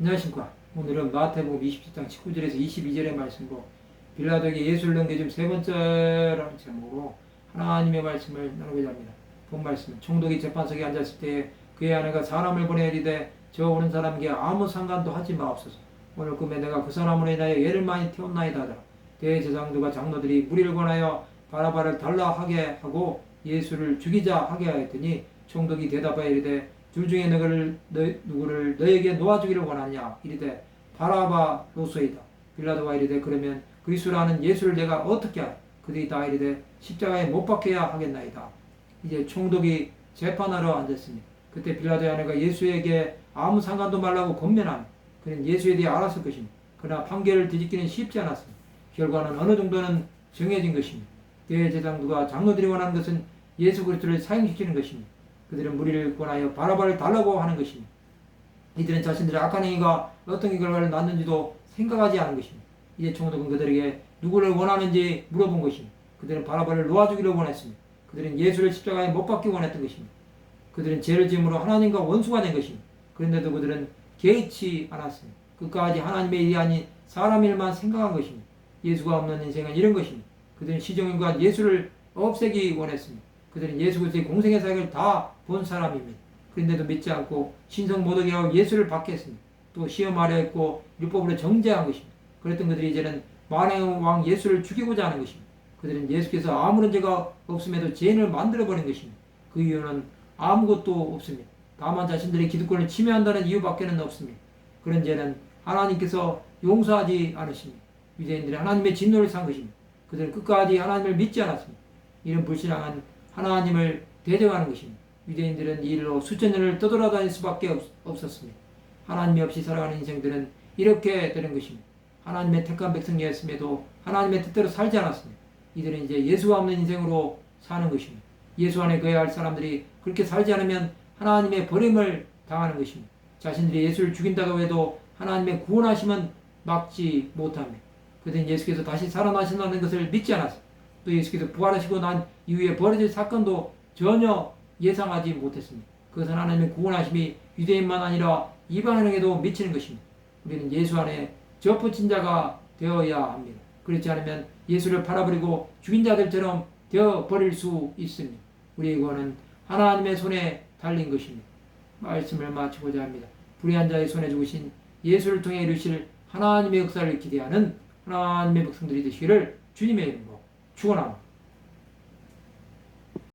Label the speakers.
Speaker 1: 안녕하십니까. 오늘은 마태복음 27장 19절에서 22절의 말씀으로 빌라도에게 예수를 넘겨준 세 번째라는 제목으로 하나님의 말씀을 나누고자 합니다. 본 말씀은 총독이 재판석에 앉았을 때 그의 아내가 사람을 보내 이르되 저 오는 사람에게 아무 상관도 하지 마옵소서. 오늘 꿈에 내가 그 사람으로 인하여 애를 많이 태웠나이다 하더라. 대제사장들과 장로들이 무리를 권하여 바라바를 달라 하게 하고 예수를 죽이자 하게 하였더니 총독이 대답하여 이르되 둘 중에 누구를 너에게 놓아주기를 원하냐 이르되 바라바로소이다. 빌라도가 이르되 그러면 그리스도라는 예수를 내가 어떻게 하라. 그들이 다 이르되 십자가에 못 박혀야 하겠나이다. 이제 총독이 재판하러 앉았습니다. 그때 빌라도의 아내가 예수에게 아무 상관도 말라고 권면하며 그는 예수에 대해 알았을 것입니다. 그러나 판결을 뒤집기는 쉽지 않았습니다. 결과는 어느 정도는 정해진 것입니다. 대제사장들과 장로들이 원하는 것은 예수 그리스도를 사형시키는 것입니다. 그들은 무리를 권하여 바라바를 달라고 하는 것입니다. 이들은 자신들의 악한 행위가 어떤 결과를 낳는지도 생각하지 않은 것입니다. 이제 총독은 그들에게 누구를 원하는지 물어본 것입니다. 그들은 바라바를 놓아주기를 원했습니다. 그들은 예수를 십자가에 못 박기 원했던 것입니다. 그들은 죄를 지음으로 하나님과 원수가 된 것입니다. 그런데도 그들은 개의치 않았습니다. 끝까지 하나님의 일이 아닌 사람 일만 생각한 것입니다. 예수가 없는 인생은 이런 것입니다. 그들은 시종일관 예수를 없애기 원했습니다. 그들은 예수 그리스도의 공생의 사역을 다 본 사람입니다. 그런데도 믿지 않고 신성 모독이 하고 예수를 박해했습니다. 또 시험하려 했고 율법으로 정죄한 것입니다. 그랬던 그들이 이제는 만왕의 왕 예수를 죽이고자 하는 것입니다. 그들은 예수께서 아무런 죄가 없음에도 죄인을 만들어버린 것입니다. 그 이유는 아무것도 없습니다. 다만 자신들의 기득권을 침해한다는 이유밖에는 없습니다. 그런 죄는 하나님께서 용서하지 않으십니다. 유대인들이 하나님의 진노를 산 것입니다. 그들은 끝까지 하나님을 믿지 않았습니다. 이런 불신앙은 하나님을 대적하는 것입니다. 유대인들은 이 일로 수천 년을 떠돌아다닐 수밖에 없었습니다. 하나님이 없이 살아가는 인생들은 이렇게 되는 것입니다. 하나님의 택한 백성이었음에도 하나님의 뜻대로 살지 않았습니다. 이들은 이제 예수가 없는 인생으로 사는 것입니다. 예수 안에 거해야 할 사람들이 그렇게 살지 않으면 하나님의 버림을 당하는 것입니다. 자신들이 예수를 죽인다고 해도 하나님의 구원하심은 막지 못합니다. 그들은 예수께서 다시 살아나신다는 것을 믿지 않았습니다. 또 예수께서 부활하시고 난 이후에 벌어질 사건도 전혀 예상하지 못했습니다. 그것은 하나님의 구원하심이 유대인만 아니라 이방인에게도 미치는 것입니다. 우리는 예수 안에 접붙인 자가 되어야 합니다. 그렇지 않으면 예수를 팔아버리고 죽인 자들처럼 되어버릴 수 있습니다. 우리의 구원은 하나님의 손에 달린 것입니다. 말씀을 마치고자 합니다. 불의한 자의 손에 죽으신 예수를 통해 이루실 하나님의 역사를 기대하는 하나님의 백성들이 되시기를 주님의 이름으로 축원합니다.